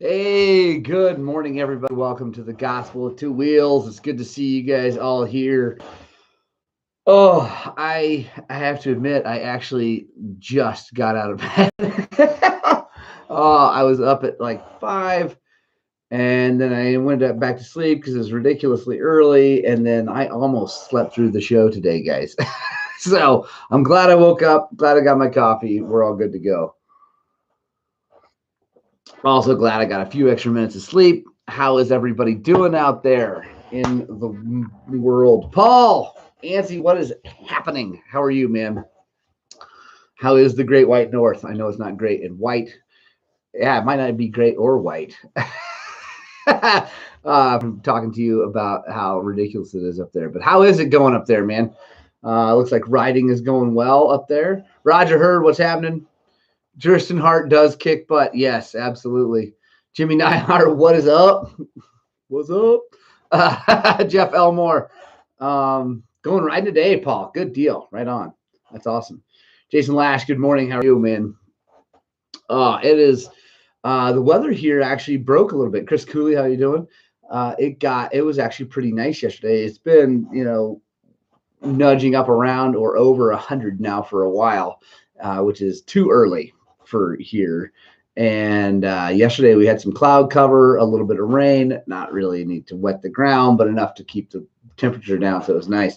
Hey, good morning, everybody. Welcome to the Gospel of Two Wheels. It's good to see you guys all here. Oh, I have to admit, I actually just got out of bed. I was up at like 5, and then I went back to sleep because it was ridiculously early, and then I almost slept through the show today, guys. So I'm glad I woke up. Glad I got my coffee. We're all good to go. Also glad I got a few extra minutes of sleep. How is everybody doing out there in the world? Paul, Ansi, what is happening? How are you, man? How is the Great White North? I know it's not great and white. Yeah, it might not be great or white. I'm talking to you about how ridiculous it is up there. But how is it going up there, man? Looks like riding is going well up there. Roger Hurd, what's happening? Justin Hart does kick butt. Yes, absolutely. Jimmy Neihart, what is up? What's up? Jeff Elmore. Going riding today, Paul. Good deal. Right on. That's awesome. Jason Lash, good morning. How are you, man? It is the weather here actually broke a little bit. Chris Cooley, how you doing? It was actually pretty nice yesterday. It's been, nudging up around or over 100 now for a while, which is too early for here. And yesterday we had some cloud cover, a little bit of rain, not really need to wet the ground, but enough to keep the temperature down. So it was nice.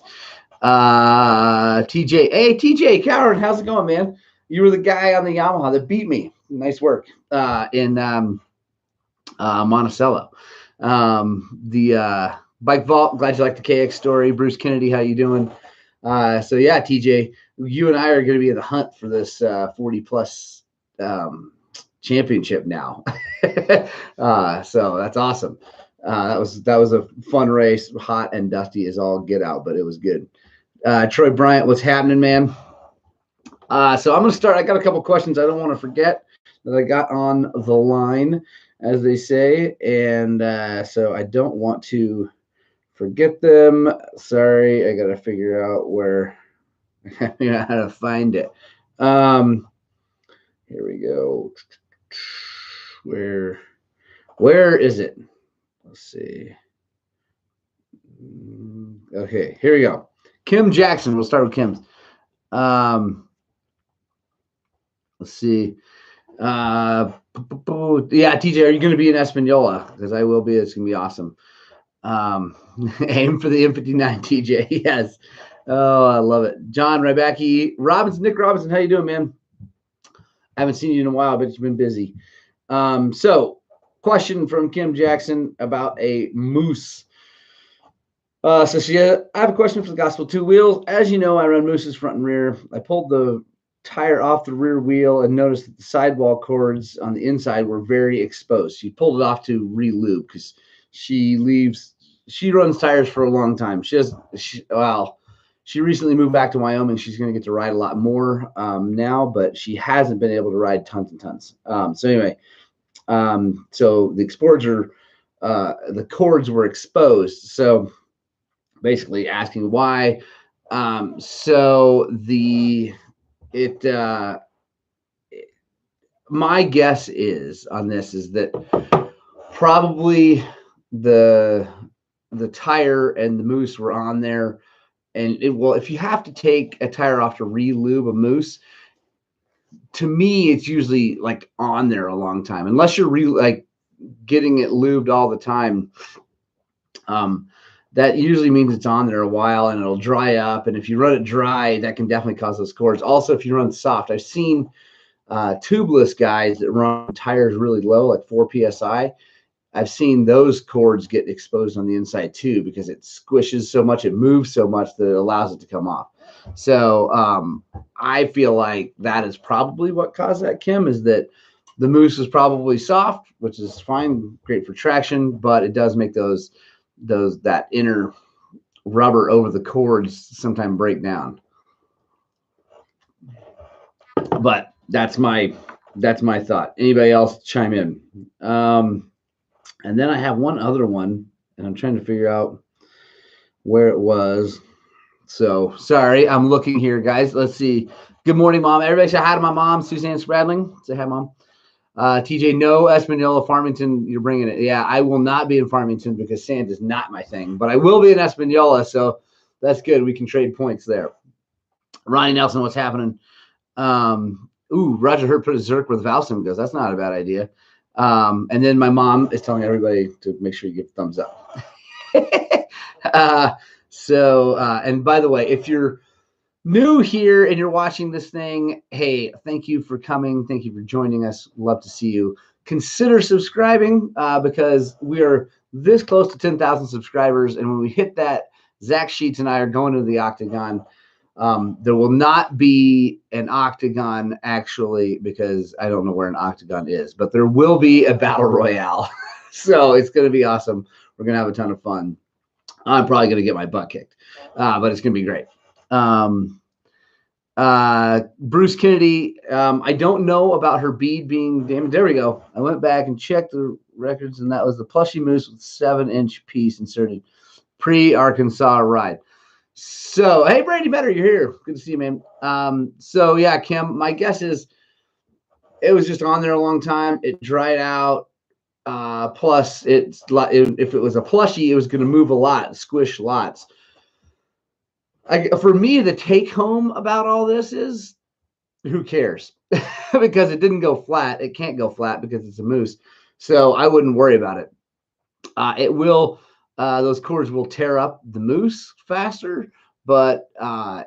TJ, hey, TJ Coward, how's it going, man? You were the guy on the Yamaha that beat me. Nice work in Monticello. The Bike Vault, glad you like the KX story. Bruce Kennedy, how you doing? So yeah, TJ, you and I are going to be in the hunt for this 40 plus championship now. So that's awesome. That was a fun race, hot and dusty as all get out, but it was good. Troy Bryant, what's happening, man? So I'm going to start. I got a couple questions I don't want to forget that I got on the line, as they say, and so I don't want to forget them. Sorry, I got to figure out where how to find it. Here we go. Where is it? Let's see. Okay, here we go. Kim Jackson. We'll start with Kim's. Let's see. Yeah, TJ, are you going to be in Espanola? Because I will be. It's going to be awesome. Aim for the M59, TJ. Yes. Oh, I love it. John Rybacki, Robinson, Nick Robinson, how you doing, man? I haven't seen you in a while, but you've been busy. So, question from Kim Jackson about a Mousse. I have a question for the Gospel Two Wheels. As you know, I run Mousses front and rear. I pulled the tire off the rear wheel and noticed that the sidewall cords on the inside were very exposed. She pulled it off to re-lube because she runs tires for a long time. She recently moved back to Wyoming. She's going to get to ride a lot more now, but she hasn't been able to ride tons and tons. So the cords were exposed. So basically asking why. My guess is on this is that probably the tire and the Mousse were on there, and if you have to take a tire off to re-lube a Mousse, to me it's usually like on there a long time, unless you're getting it lubed all the time. That usually means it's on there a while and it'll dry up, and if you run it dry, that can definitely cause those cords. Also, if you run soft, I've seen tubeless guys that run tires really low, like 4 psi. I've seen those cords get exposed on the inside too, because it squishes so much, it moves so much that it allows it to come off. So I feel like that is probably what caused that, Kim, is that the Mousse is probably soft, which is fine, great for traction, but it does make that inner rubber over the cords sometimes break down. But that's my thought. Anybody else chime in? And then I have one other one, and I'm trying to figure out where it was. So sorry, I'm looking here, guys. Let's see. Good morning, Mom. Everybody say hi to my mom, Suzanne Spradling. Say hi, Mom. TJ, no Espanola, Farmington, you're bringing it. Yeah, I will not be in Farmington because sand is not my thing, but I will be in Espanola, so that's good. We can trade points there. Ronnie Nelson, what's happening? Roger Hurt put a Zerk where the valve sim goes. That's not a bad idea. And then my mom is telling everybody to make sure you give a thumbs up. And by the way, if you're new here and you're watching this thing, hey, thank you for coming. Thank you for joining us. Love to see you. Consider subscribing because we are this close to 10,000 subscribers. And when we hit that, Zach Sheets and I are going to the Octagon. There will not be an Octagon actually because I don't know where an Octagon is, but there will be a Battle Royale. So it's going to be awesome. We're going to have a ton of fun. I'm probably going to get my butt kicked, but it's going to be great. Bruce Kennedy, I don't know about her bead being damaged. There we go. I went back and checked the records, and that was the Plushy Mousse with 7-inch piece inserted pre-Arkansas ride. So, hey, Brady Better, you're here. Good to see you, man. So, yeah, Kim, my guess is it was just on there a long time. It dried out. Plus, if it was a plushie, it was going to move a lot, squish lots. For me, the take home about all this is who cares? Because it didn't go flat. It can't go flat because it's a Mousse. So I wouldn't worry about it. It will, those cords will tear up the Mousse faster, but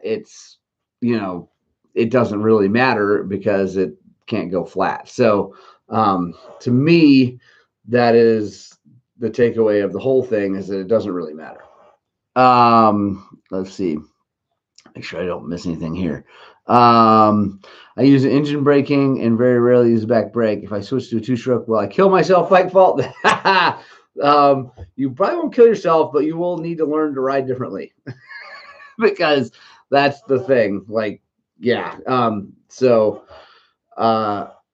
it's, it doesn't really matter because it can't go flat. So to me, that is the takeaway of the whole thing is that it doesn't really matter. Let's see. Make sure I don't miss anything here. I use engine braking and very rarely use back brake. If I switch to a two-stroke, will I kill myself by fault? You probably won't kill yourself, but you will need to learn to ride differently because that's the thing. Like, yeah.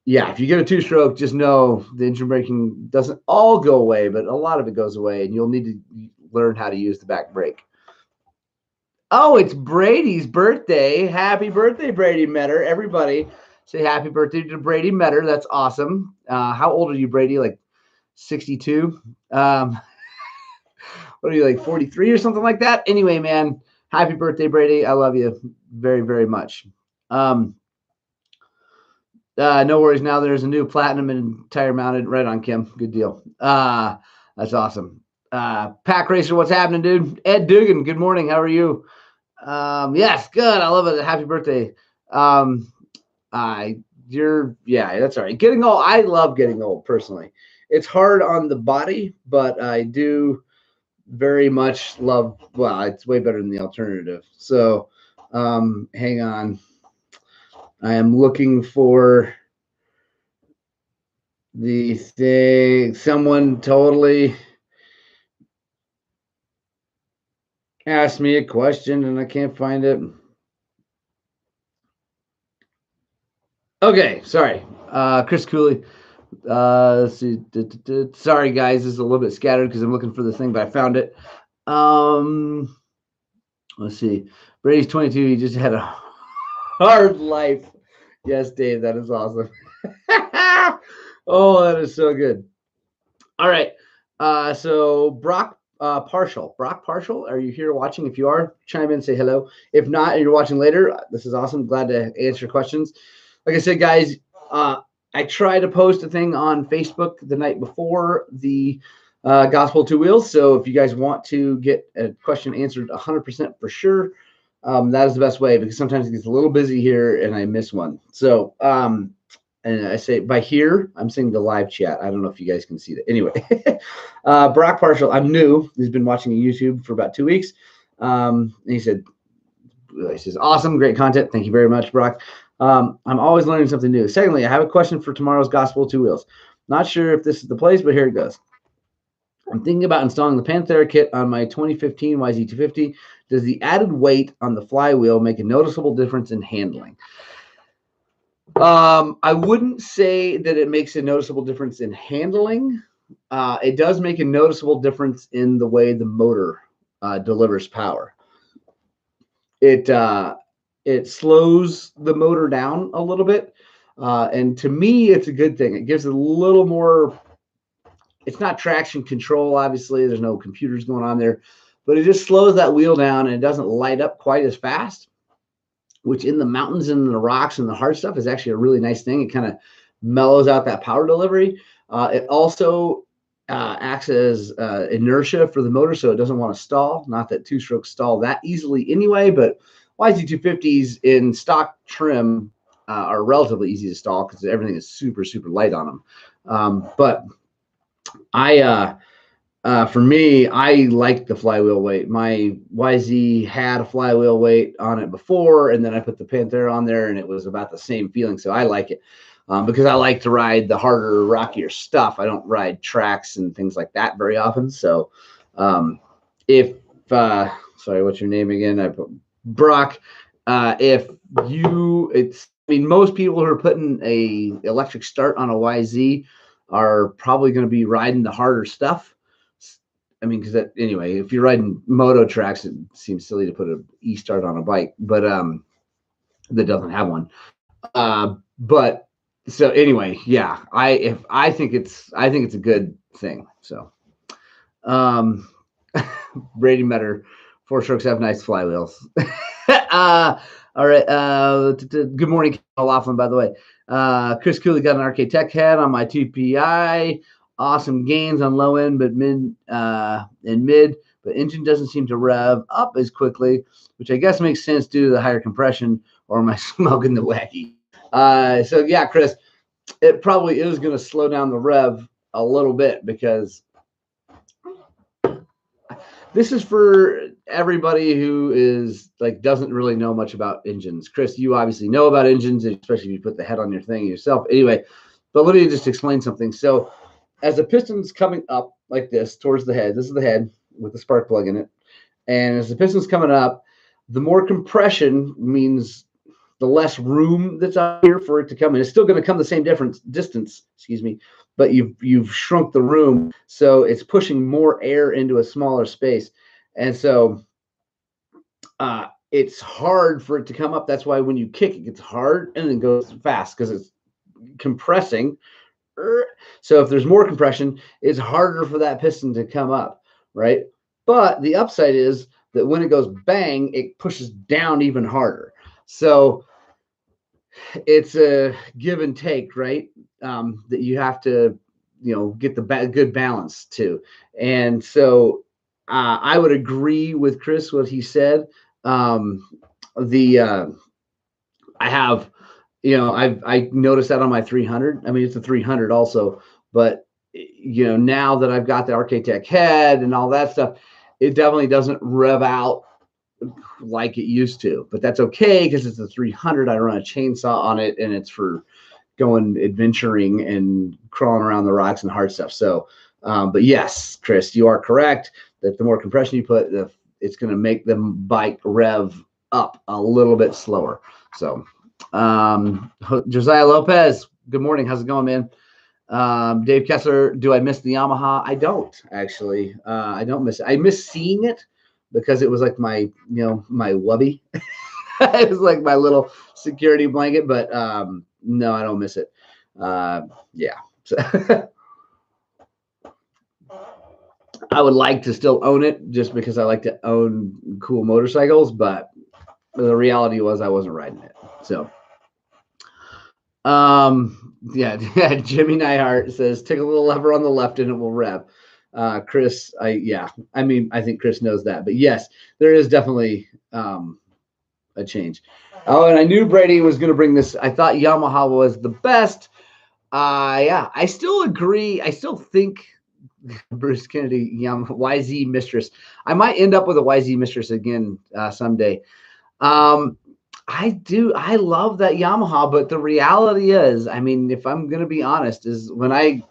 Yeah, if you get a two-stroke, just know the engine braking doesn't all go away, but a lot of it goes away, and you'll need to learn how to use the back brake. Oh, it's Brady's birthday. Happy birthday, Brady Metter. Everybody say happy birthday to Brady Metter. That's awesome. How old are you, Brady? Like 62? What are you, like 43 or something like that? Anyway, man, happy birthday, Brady. I love you very, very much. No worries. Now there's a new platinum and tire mounted. Right on, Kim. Good deal. That's awesome. Pack Racer, what's happening, dude? Ed Dugan, good morning. How are you? Yes, good. I love it. Happy birthday. Yeah, that's all right. Getting old. I love getting old personally. It's hard on the body, but I do very much love, well, it's way better than the alternative. So, hang on. I am looking for the thing. Someone totally asked me a question and I can't find it. Okay, sorry. Chris Cooley. Let's see. Sorry, guys. This is a little bit scattered because I'm looking for this thing, but I found it. Let's see. Brady's 22. He just had a hard life. Yes, Dave. That is awesome. Oh, that is so good. All right. So Brock Partial. Brock Partial, are you here watching? If you are, chime in and say hello. If not, and you're watching later, this is awesome. Glad to answer questions. Like I said, guys, I try to post a thing on Facebook the night before the Gospel Two Wheels. So if you guys want to get a question answered 100% for sure, that is the best way because sometimes it gets a little busy here and I miss one. So, and I say by here, I'm saying the live chat. I don't know if you guys can see that. Anyway, Brock Partial, I'm new. He's been watching YouTube for about 2 weeks. And he says, awesome, great content. Thank you very much, Brock. I'm always learning something new. Secondly, I have a question for tomorrow's Gospel Two Wheels. Not sure if this is the place, but here it goes. I'm thinking about installing the Panthera kit on my 2015 YZ250. Does the added weight on the flywheel make a noticeable difference in handling? I wouldn't say that it makes a noticeable difference in handling. It does make a noticeable difference in the way the motor delivers power. It slows the motor down a little bit. And to me, it's a good thing. It gives it a little more. It's not traction control, obviously. There's no computers going on there, but it just slows that wheel down and it doesn't light up quite as fast, which in the mountains and the rocks and the hard stuff is actually a really nice thing. It kind of mellows out that power delivery. It also acts as inertia for the motor, so it doesn't want to stall. Not that two-strokes stall that easily anyway, but YZ250s in stock trim are relatively easy to stall because everything is super, super light on them. But for me, I like the flywheel weight. My YZ had a flywheel weight on it before, and then I put the Panthera on there, and it was about the same feeling. So I like it because I like to ride the harder, rockier stuff. I don't ride tracks and things like that very often. So sorry, what's your name again? I put Brock. Most people who are putting a electric start on a YZ are probably going to be riding the harder stuff. I mean, because anyway, if you're riding moto tracks, it seems silly to put an e-start on a bike, but that doesn't have one. But so anyway, yeah, I think it's a good thing. So, Brady Metter, 4-strokes have nice flywheels. All right. Good morning, Laughlin, by the way. Chris Cooley got an RK Tech head on my TPI. Awesome gains on low end, but mid, but engine doesn't seem to rev up as quickly, which I guess makes sense due to the higher compression, or am I smoking the wacky? So yeah, Chris, it probably is going to slow down the rev a little bit because this is for everybody who is doesn't really know much about engines. Chris, you obviously know about engines, especially if you put the head on your thing yourself. Anyway, but let me just explain something. So as the piston's coming up like this towards the head, this is the head with the spark plug in it. And as the piston's coming up, the more compression means the less room that's out here for it to come in. It's still going to come the same distance, but you've shrunk the room, so it's pushing more air into a smaller space. And so it's hard for it to come up. That's why when you kick, it gets hard and then goes fast because it's compressing. So if there's more compression, it's harder for that piston to come up, right? But the upside is that when it goes bang, it pushes down even harder. So it's a give and take, right? That you have to, get the good balance too. And so I would agree with Chris what he said. I have. I noticed that on my 300. I mean, it's a 300 also, but now that I've got the RK Tech head and all that stuff, it definitely doesn't rev out like it used to. But that's okay because it's a 300. I run a chainsaw on it, and it's for going adventuring and crawling around the rocks and hard stuff. So, but yes, Chris, you are correct that the more compression you put, it's going to make the bike rev up a little bit slower. So. Josiah Lopez, good morning. How's it going, man? Dave Kessler, do I miss the Yamaha? I don't actually. I don't miss it. I miss seeing it because it was like my wubby. It was like my little security blanket, but no, I don't miss it. Yeah. So I would like to still own it just because I like to own cool motorcycles, but the reality was I wasn't riding it. So yeah, Jimmy Neihart says take a little lever on the left and it will rev. Chris, I think Chris knows that, but yes, there is definitely a change. Oh, and I knew Brady was going to bring this. I thought Yamaha was the best. Yeah, I still agree. I still think Bruce Kennedy, YZ Mistress. I might end up with a YZ Mistress again someday. I do. I love that Yamaha, but the reality is, I mean, if I'm going to be honest, is when I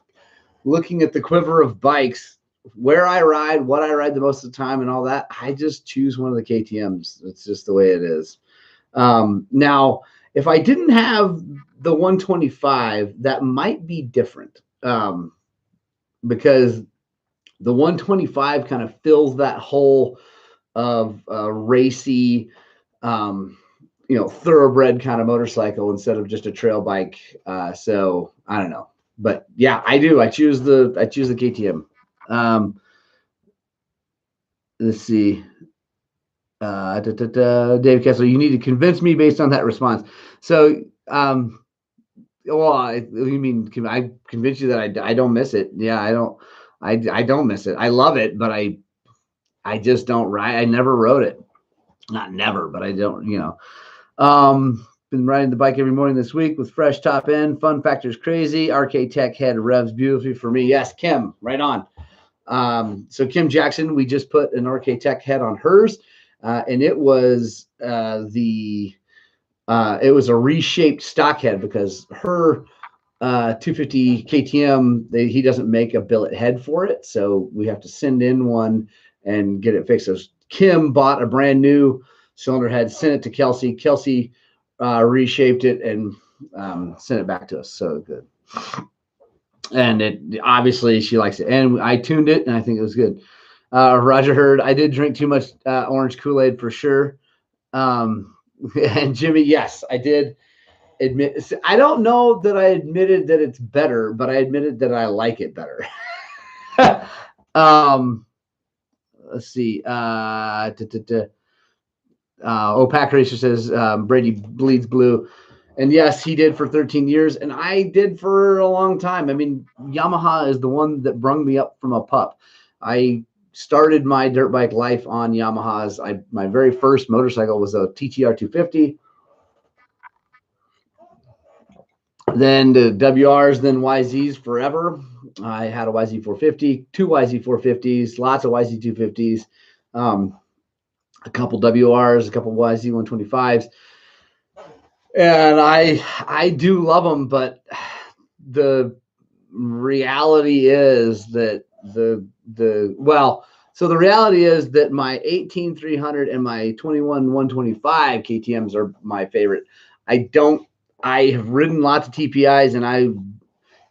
looking at the quiver of bikes, where I ride, what I ride the most of the time and all that, I just choose one of the KTMs. It's just the way it is. Now, if I didn't have the 125, that might be different because the 125 kind of fills that hole of racy, thoroughbred kind of motorcycle instead of just a trail bike. So I don't know, but yeah, I do. I choose the KTM. Let's see. Dave Kessler, you need to convince me based on that response. So, well, you mean I convince you that I don't miss it? Yeah, I don't miss it. I love it, but I just don't ride. I never rode it. Not never, but I don't. Been riding the bike every morning this week with fresh top end. Fun factor's crazy. RK Tech head revs beautifully for me. Yes, Kim, right on. So Kim Jackson, we just put an RK Tech head on hers, and it was it was a reshaped stock head because her 250 KTM, he doesn't make a billet head for it, so we have to send in one and get it fixed. So Kim bought a brand new cylinder head, sent it to Kelsey. Kelsey reshaped it and sent it back to us. So good. And it obviously she likes it. And I tuned it and I think it was good. Roger Hurd, I did drink too much orange Kool-Aid for sure. And Jimmy, yes, I did admit. I don't know that I admitted that it's better, but I admitted that I like it better. Let's see. Pack Racer says Brady bleeds blue. And yes, he did for 13 years, and I did for a long time. I mean, Yamaha is the one that brung me up from a pup. I started my dirt bike life on Yamahas. My very first motorcycle was a TTR 250. Then the WRs, then YZs forever. I had a YZ 450, two YZ 450s, lots of YZ 250s, a couple WRs, a couple YZ 125s. And I do love them, but the reality is that the reality is that my 18300 and my 21125 KTMs are my favorite. I have ridden lots of TPIs, and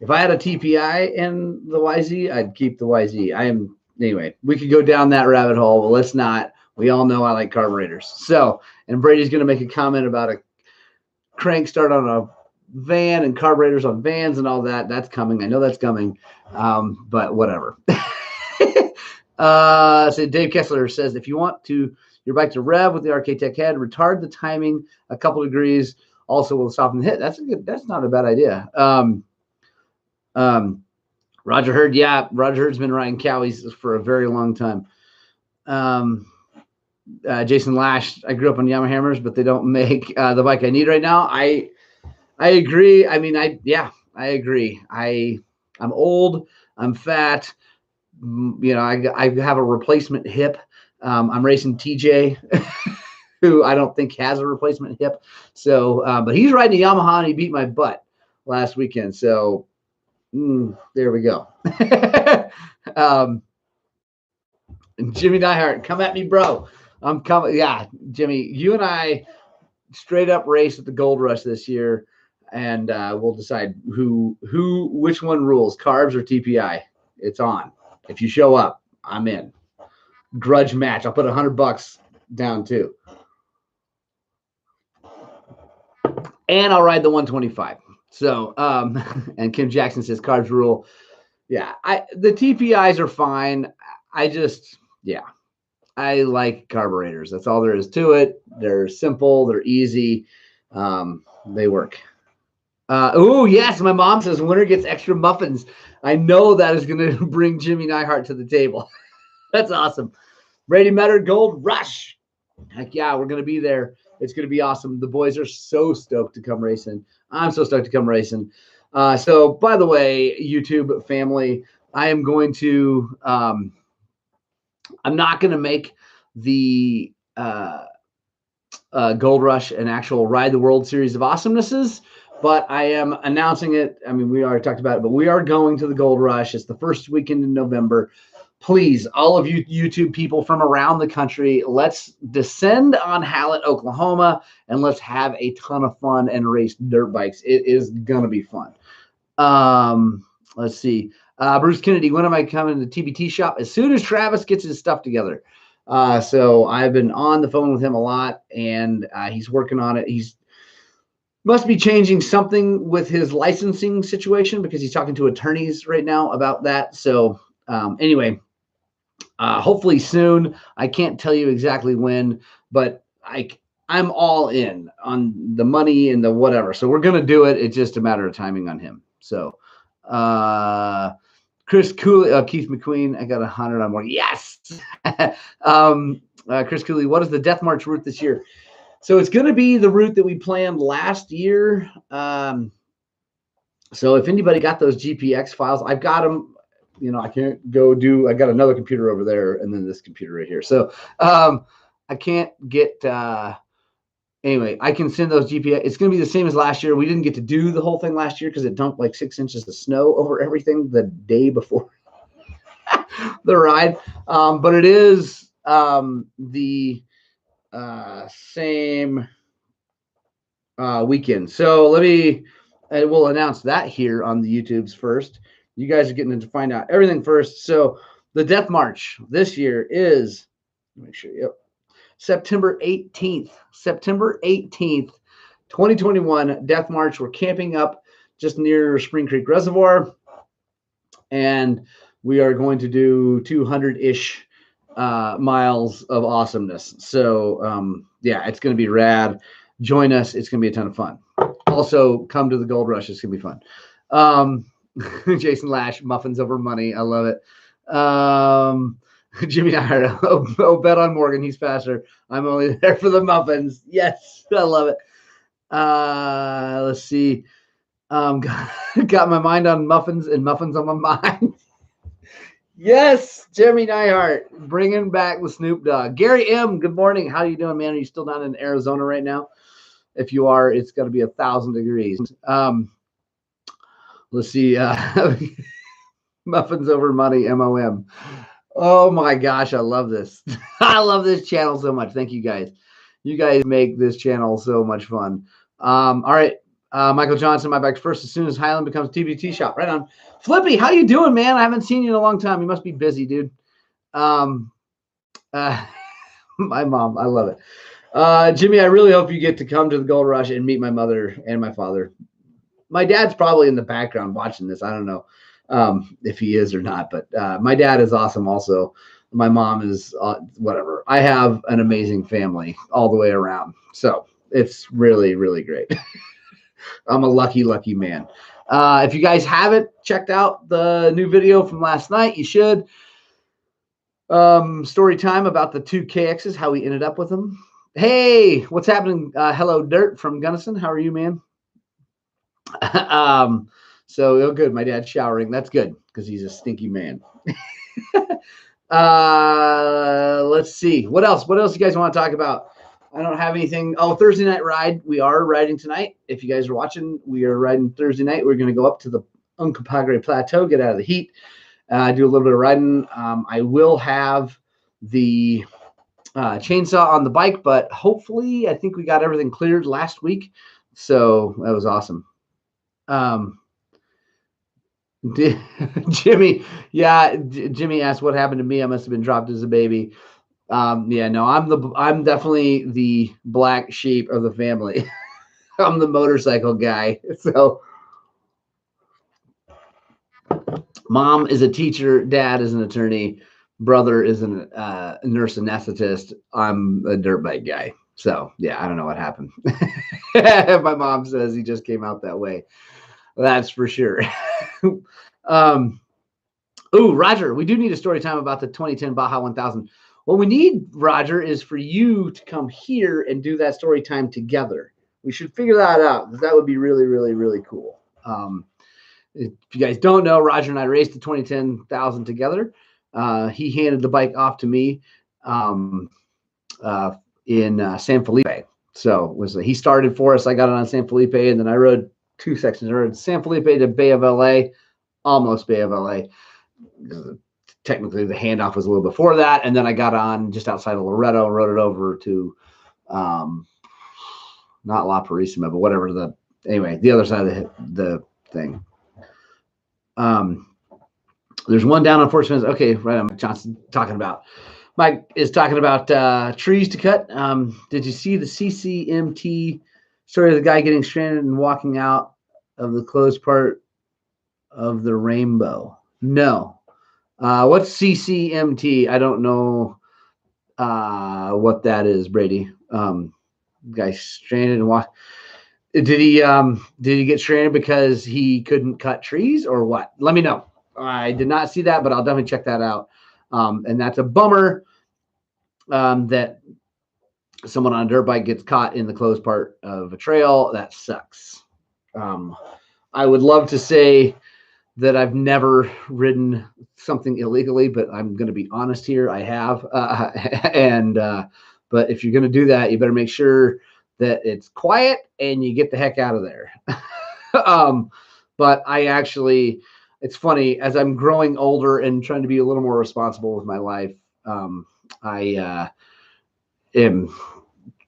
if I had a TPI in the YZ, I'd keep the YZ. Anyway, we could go down that rabbit hole, but let's not. We all know I like carburetors. So, and Brady's going to make a comment about a crank start on a van and carburetors on vans and all that. That's coming. I know that's coming. But whatever. So Dave Kessler says, if you want your bike to rev with the RK Tech head, retard the timing a couple degrees. Also will soften the hit. That's not a bad idea. Roger Hurd. Yeah. Roger Hurd's been riding Cowies for a very long time. Jason Lash, I grew up on Yamaha hammers, but they don't make the bike I need right now. I agree. I mean, I agree. I'm old. I'm fat. I have a replacement hip. I'm racing TJ, who I don't think has a replacement hip. So, but he's riding a Yamaha and he beat my butt last weekend. So there we go. Jimmy Nyhart, come at me, bro. I'm coming. Yeah, Jimmy, you and I straight up race at the Gold Rush this year, and we'll decide which one rules, carbs or TPI. It's on. If you show up, I'm in. Grudge match. I'll put $100 down too, and I'll ride the 125. So, and Kim Jackson says carbs rule. Yeah, the TPIs are fine. I like carburetors. That's all there is to it. They're simple. They're easy. They work. Oh, yes. My mom says winner gets extra muffins. I know that is going to bring Jimmy Nyhart to the table. That's awesome. Brady Metter, Gold Rush. Heck yeah, we're going to be there. It's going to be awesome. The boys are so stoked to come racing. I'm so stoked to come racing. So, by the way, YouTube family, I am going to I'm not going to make the Gold Rush an actual Ride the World Series of Awesomenesses, but I am announcing it. I mean, we already talked about it, but we are going to the Gold Rush. It's the first weekend in November. Please, all of you YouTube people from around the country, let's descend on Hallett, Oklahoma, and let's have a ton of fun and race dirt bikes. It is going to be fun. Let's see. Bruce Kennedy, when am I coming to the TBT shop? As soon as Travis gets his stuff together. So I've been on the phone with him a lot, and he's working on it. He's must be changing something with his licensing situation because he's talking to attorneys right now about that. So anyway, hopefully soon. I can't tell you exactly when, but I'm all in on the money and the whatever. So we're gonna do it. It's just a matter of timing on him. So Chris Cooley, Keith McQueen, I got 100 on more. Yes. Chris Cooley, what is the Death March route this year? So it's going to be the route that we planned last year. So if anybody got those GPX files, I've got them. I can't go do. I got another computer over there, and then this computer right here. So I can't get. Anyway, I can send those GPX. It's going to be the same as last year. We didn't get to do the whole thing last year because it dumped like 6 inches of snow over everything the day before the ride. But it is the same weekend. So we'll announce that here on the YouTubes first. You guys are getting to find out everything first. So the Death March this year is, make sure, yep, September 18th, 2021, Death March. We're camping up just near Spring Creek Reservoir, and we are going to do 200-ish miles of awesomeness. So yeah, it's going to be rad. Join us. It's going to be a ton of fun. Also, come to the Gold Rush. It's going to be fun. Jason Lash, muffins over money. I love it. Jimmy Iron, bet on Morgan. He's faster. I'm only there for the muffins. Yes, I love it. Let's see. Got my mind on muffins and muffins on my mind. Yes, Jeremy Nyhart, bringing back the Snoop Dogg. Gary M., good morning. How are you doing, man? Are you still down in Arizona right now? If you are, it's going to be 1,000 degrees. Let's see. Muffins over money, MOM. Oh my gosh, I love this. I love this channel so much. Thank you guys. You guys make this channel so much fun. All right. Michael Johnson, my bike's first as soon as Highland becomes TBT shop. Right on. Flippy, how you doing, man? I haven't seen you in a long time. You must be busy, dude. My mom, I love it. Jimmy, I really hope you get to come to the Gold Rush and meet my mother and my father. My dad's probably in the background watching this. I don't know if he is or not, but my dad is awesome also. My mom is whatever. I have an amazing family all the way around. So it's really, really great. I'm a lucky, lucky man. If you guys haven't checked out the new video from last night, you should. Story time about the 2 KXs, how we ended up with them. Hey, what's happening? Hello, Dirt from Gunnison. How are you, man? So good. My dad's showering. That's good because he's a stinky man. Let's see. What else? What else you guys want to talk about? I don't have anything. Oh, Thursday night ride. We are riding tonight. If you guys are watching, we are riding Thursday night. We're going to go up to the Uncompahgre Plateau, get out of the heat, do a little bit of riding. I will have the chainsaw on the bike, but hopefully I think we got everything cleared last week. So that was awesome. Jimmy, yeah, Jimmy asked what happened to me. I must have been dropped as a baby. Yeah, no, I'm definitely the black sheep of the family. I'm the motorcycle guy. So mom is a teacher, dad is an attorney, brother is a nurse anesthetist. I'm a dirt bike guy. So yeah, I don't know what happened. My mom says he just came out that way. That's for sure. Ooh, Roger, we do need a story time about the 2010 Baja 1000. What we need, Roger, is for you to come here and do that story time together. We should figure that out because that would be really, really, really cool. If you guys don't know, Roger and I raced the 2010,000 together. He handed the bike off to me in San Felipe. So he started for us. I got it on San Felipe, and then I rode 2 sections. I rode San Felipe to Bay of LA, almost Bay of LA. Technically, the handoff was a little before that, and then I got on just outside of Loretto and rode it over to not La Purísima, but whatever anyway, the other side of the thing. There's one down on Fort Smith. Okay, right on Johnson talking about. Mike is talking about trees to cut. Did you see the CCMT story of the guy getting stranded and walking out of the closed part of the rainbow? No. What's CCMT? I don't know what that is, Brady. Guy stranded and walk. Did he get stranded because he couldn't cut trees or what? Let me know. I did not see that, but I'll definitely check that out. And that's a bummer that someone on a dirt bike gets caught in the closed part of a trail. That sucks. I would love to say that I've never ridden something illegally, but I'm going to be honest here. I have. But if you're going to do that, you better make sure that it's quiet and you get the heck out of there. But I actually, it's funny, as I'm growing older and trying to be a little more responsible with my life, I am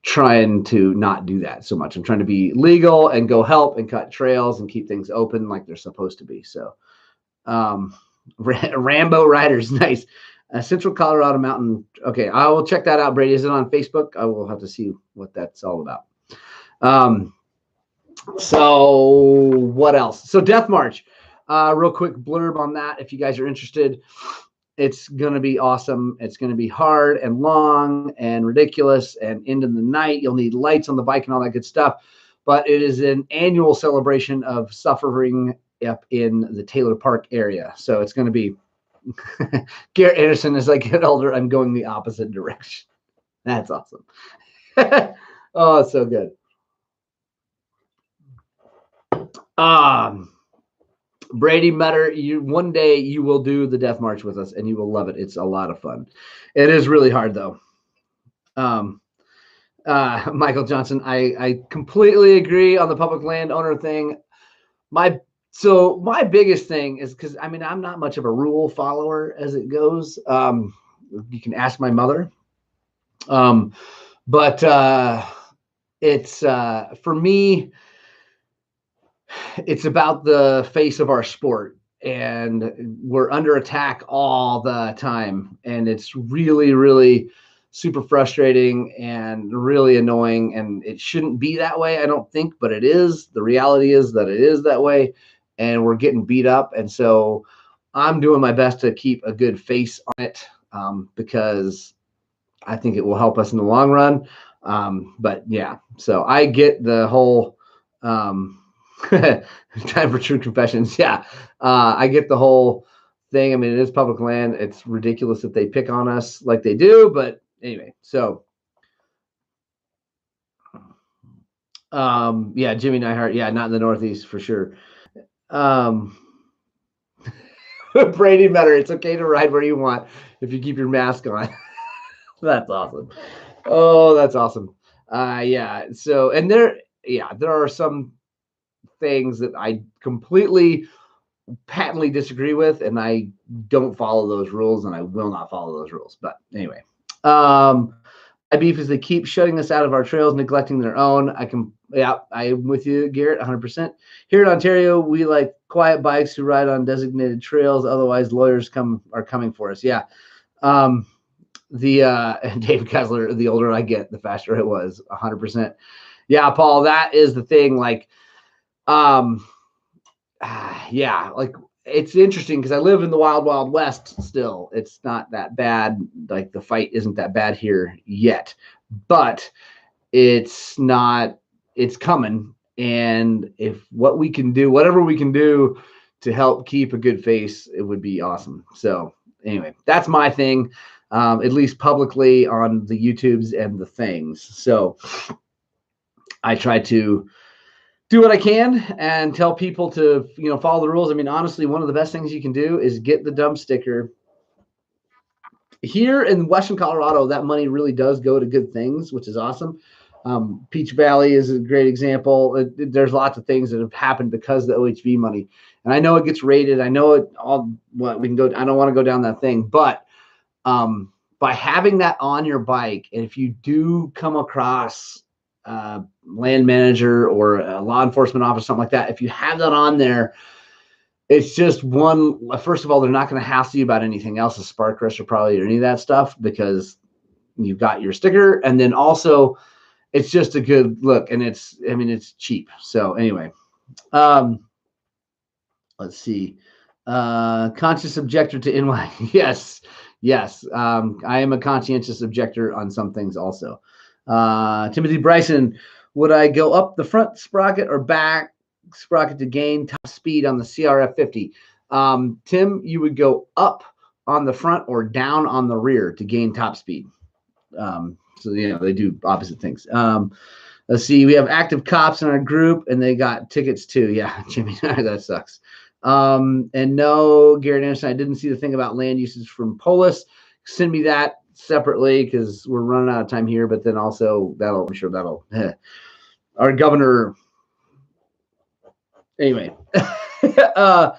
trying to not do that so much. I'm trying to be legal and go help and cut trails and keep things open like they're supposed to be. So Rambo Riders, nice. Central Colorado Mountain. Okay, I will check that out, Brady. Is it on Facebook? I will have to see what that's all about. So what else? So Death March. Real quick blurb on that if you guys are interested. It's going to be awesome. It's going to be hard and long and ridiculous and into the night. You'll need lights on the bike and all that good stuff. But it is an annual celebration of suffering up in the Taylor Park area. So it's going to be Garrett Anderson. As I get older, I'm going the opposite direction. That's awesome. Oh, it's so good. Brady Metter, one day you will do the Death March with us and you will love it. It's a lot of fun. It is really hard though. Michael Johnson, I completely agree on the public landowner thing. My biggest thing is because I'm not much of a rule follower as it goes. You can ask my mother. But it's for me, it's about the face of our sport, and we're under attack all the time, and it's really, really super frustrating and really annoying, and it shouldn't be that way, I don't think, but it is. The reality is that it is that way, and we're getting beat up, and so I'm doing my best to keep a good face on it, because I think it will help us in the long run. But yeah, so I get the whole time for true confessions. Yeah. I get the whole thing. I mean, it is public land. It's ridiculous that they pick on us like they do, but anyway, so yeah, Jimmy Neihart. Yeah, not in the Northeast for sure. Brady Metter, it's okay to ride where you want if you keep your mask on. That's awesome. Oh, that's awesome. Yeah. So, and there are some things that I completely patently disagree with, and I don't follow those rules, and I will not follow those rules. But anyway, my beef is they keep shutting us out of our trails, neglecting their own. I'm with you, Garrett, 100%. Here in Ontario, we like quiet bikes who ride on designated trails. Otherwise, lawyers are coming for us. Yeah. David Kessler, the older I get, the faster it was, 100%. Yeah, Paul, that is the thing. Like, yeah, like it's interesting because I live in the wild, wild west still. It's not that bad. Like the fight isn't that bad here yet, but it's coming. And whatever we can do to help keep a good face, it would be awesome. So anyway, that's my thing, at least publicly on the YouTubes and the things. So I try to do what I can and tell people to, follow the rules. I mean, honestly, one of the best things you can do is get the dump sticker. Here in Western Colorado, that money really does go to good things, which is awesome. Peach Valley is a great example. There's lots of things that have happened because of the OHV money. And I know it gets rated. I know it all. Well, we can go. I don't want to go down that thing, but by having that on your bike, and if you do come across land manager or a law enforcement officer, something like that, if you have that on there, it's just one. First of all, they're not going to hassle you about anything else, a spark crusher probably or any of that stuff, because you've got your sticker, and then also it's just a good look, and it's cheap. So anyway, let's see. Conscious objector to NY. Yes. I am a conscientious objector on some things also. Timothy Bryson, would I go up the front sprocket or back sprocket to gain top speed on the CRF 50? Tim, you would go up on the front or down on the rear to gain top speed. So they do opposite things. Let's see. We have active cops in our group, and they got tickets too. Yeah, Jimmy, that sucks. And no, Garrett Anderson, I didn't see the thing about land usage from Polis. Send me that separately because we're running out of time here. But then also I'm sure that'll our governor. Anyway, Kevin,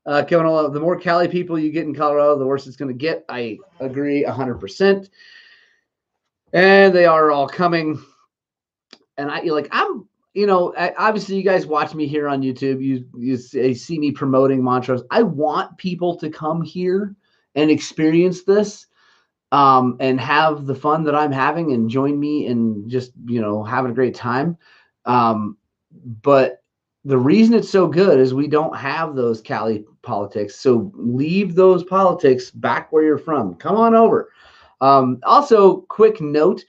the more Cali people you get in Colorado, the worse it's going to get. I agree 100%. And they are all coming. And obviously you guys watch me here on YouTube. You see me promoting Montrose. I want people to come here and experience this, and have the fun that I'm having and join me and just, having a great time. But the reason it's so good is we don't have those Cali politics. So leave those politics back where you're from. Come on over. Also, quick note,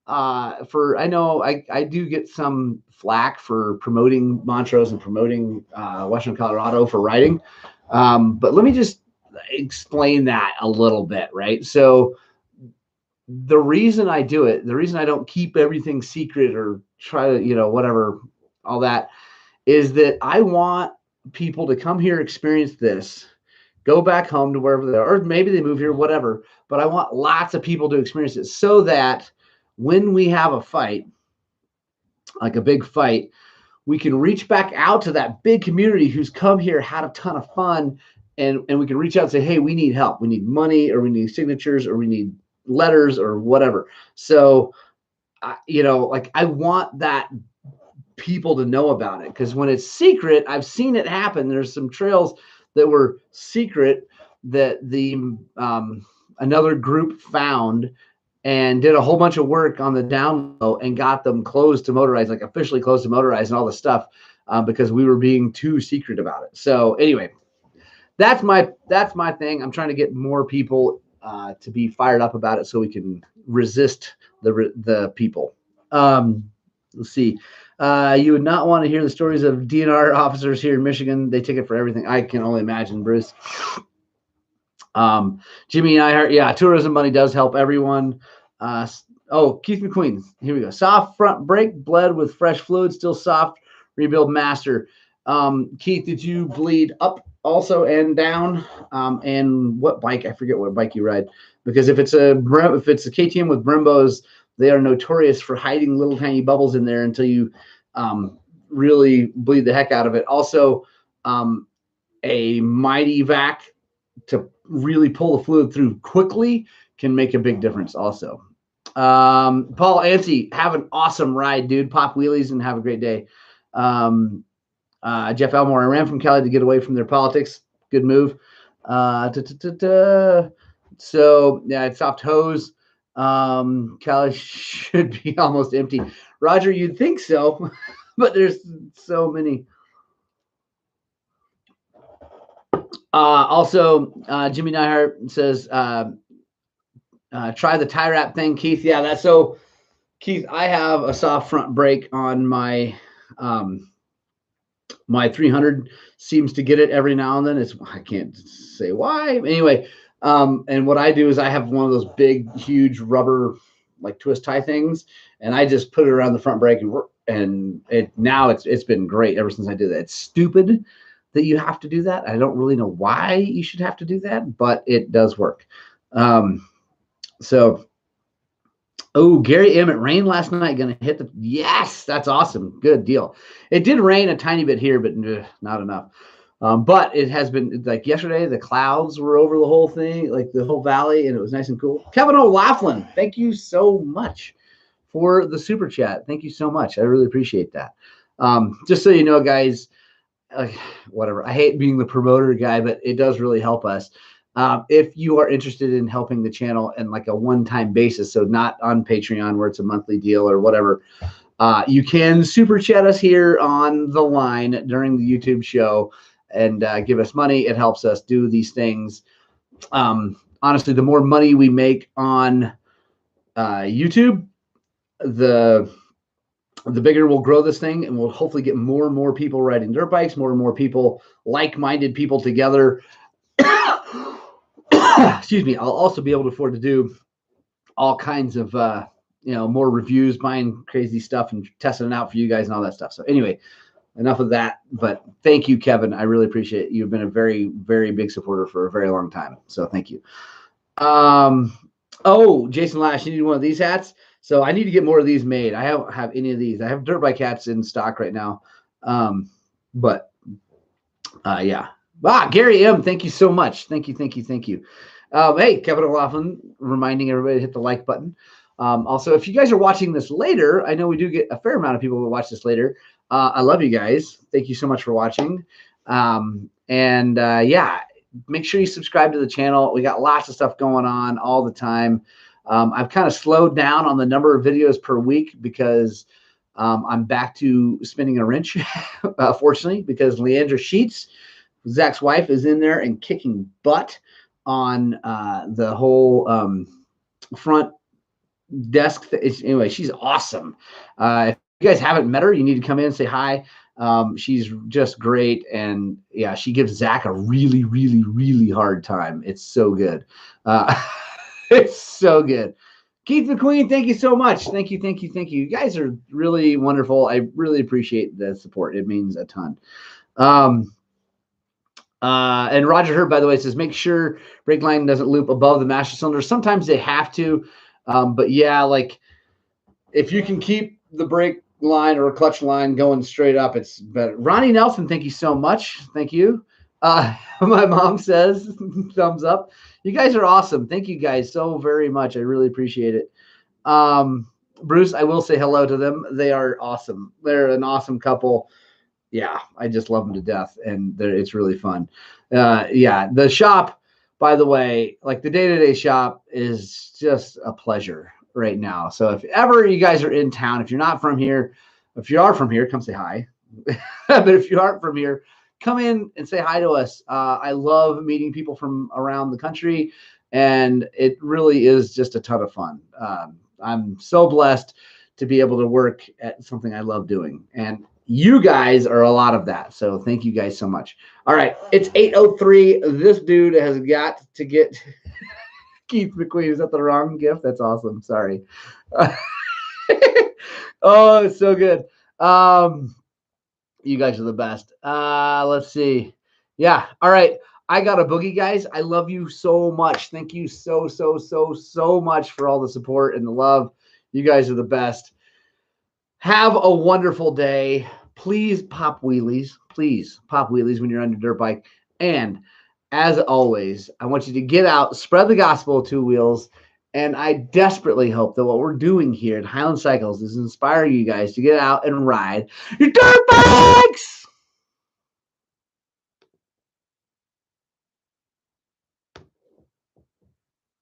I know I do get some flack for promoting Montrose and promoting Western Colorado for riding. But let me just explain that a little bit, right? So the reason I do it, the reason I don't keep everything secret or try to, whatever, all that, is that I want people to come here, experience this, go back home to wherever they are, or maybe they move here, whatever. But I want lots of people to experience it so that when we have a fight, like a big fight, we can reach back out to that big community who's come here, had a ton of fun, and we can reach out and say, hey, we need help. We need money, or we need signatures, or we need letters, or whatever. So, I want that people to know about it, because when it's secret, I've seen it happen. There's some trails that were secret that the another group found and did a whole bunch of work on the down low and got them closed to motorized, like officially closed to motorized and all this stuff, because we were being too secret about it. So anyway, that's my thing. I'm trying to get more people to be fired up about it so we can resist the people. Let's see. You would not want to hear the stories of DNR officers here in Michigan. They take it for everything. I can only imagine, Bruce. Jimmy and I heard, yeah, tourism money does help everyone. Keith McQueen. Here we go. Soft front brake, bled with fresh fluid, still soft. Rebuild master. Keith, did you bleed up also and down? And what bike? I forget what bike you ride. Because if it's a KTM with Brembos, they are notorious for hiding little tiny bubbles in there until you really bleed the heck out of it. Also, a mighty vac to really pull the fluid through quickly can make a big difference also. Paul Anstey, have an awesome ride, dude. Pop wheelies and have a great day. Jeff Elmore, I ran from Cali to get away from their politics. Good move. So, yeah, it's soft hose. Cali should be almost empty. Roger, you'd think so, but there's so many. Also, Jimmy Nyhart says, try the tie wrap thing, Keith. Yeah, that's so. Keith, I have a soft front brake on my my 300. Seems to get it every now and then. I can't say why. Anyway, and what I do is I have one of those big, huge rubber like twist tie things, and I just put it around the front brake, and it's been great ever since I did that. It's stupid that you have to do that. I don't really know why you should have to do that, but it does work. Gary Emmett, rain last night, gonna hit the, yes, that's awesome. Good deal. It did rain a tiny bit here, but not enough. But it has been, like yesterday, the clouds were over the whole thing, like the whole valley, and it was nice and cool. Kevin O'Laughlin, thank you so much for the super chat. Thank you so much. I really appreciate that. Just so you know, guys, whatever. I hate being the promoter guy, but it does really help us. If you are interested in helping the channel in like a one-time basis, so not on Patreon where it's a monthly deal or whatever, you can super chat us here on the line during the YouTube show and give us money. It helps us do these things. Honestly, the more money we make on YouTube, the bigger we'll grow this thing, and we'll hopefully get more and more people riding dirt bikes, more and more people, like-minded people together. Excuse me. I'll also be able to afford to do all kinds of, more reviews, buying crazy stuff and testing it out for you guys and all that stuff. So anyway, enough of that, but thank you, Kevin. I really appreciate it. You've been a very, very big supporter for a very long time. So thank you. Oh, Jason Lash, you need one of these hats. So I need to get more of these made. I don't have any of these. I have dirt bike hats in stock right now. Yeah. Gary M, thank you so much. Thank you. Hey, Kevin O'Laughlin, reminding everybody to hit the like button. Also, if you guys are watching this later, I know we do get a fair amount of people who watch this later. I love you guys. Thank you so much for watching. Yeah, make sure you subscribe to the channel. We got lots of stuff going on all the time. I've kind of slowed down on the number of videos per week because I'm back to spinning a wrench, fortunately, because Leandra Sheets, Zach's wife, is in there and kicking butt on the whole front desk. Anyway, she's awesome. If you guys haven't met her, you need to come in and say hi. She's just great, and yeah, she gives Zach a really, really, really hard time. It's so good. It's so good. Keith McQueen, thank you so much. Thank you. You guys are really wonderful. I really appreciate the support. It means a ton. And Roger Hurt, by the way, says make sure brake line doesn't loop above the master cylinder. Sometimes they have to, but yeah, like if you can keep the brake line or a clutch line going straight up, it's better. Ronnie Nelson, thank you so much. Thank you. My mom says thumbs up. You guys are awesome. Thank you guys so very much. I really appreciate it. Bruce, I will say hello to them. They are awesome. They're an awesome couple. Yeah, I just love them to death, and it's really fun. Yeah, the shop, by the way, like the day-to-day shop is just a pleasure right now. So if ever you guys are in town, if you're not from here, if you are from here, come say hi. But if you aren't from here, come in and say hi to us. I love meeting people from around the country, and it really is just a ton of fun. I'm so blessed to be able to work at something I love doing, and you guys are a lot of that. So thank you guys so much. All right, it's 8:03. This dude has got to get Keith McQueen. Is that the wrong gift? That's awesome. Sorry. Oh, it's so good. You guys are the best. Let's see. Yeah. All right. I got a boogie, guys. I love you so much. Thank you so much for all the support and the love. You guys are the best. Have a wonderful day. Please pop wheelies. Please pop wheelies when you're on your dirt bike. And as always, I want you to get out, spread the gospel of two wheels. And I desperately hope that what we're doing here at Highland Cycles is inspiring you guys to get out and ride your dirt bikes.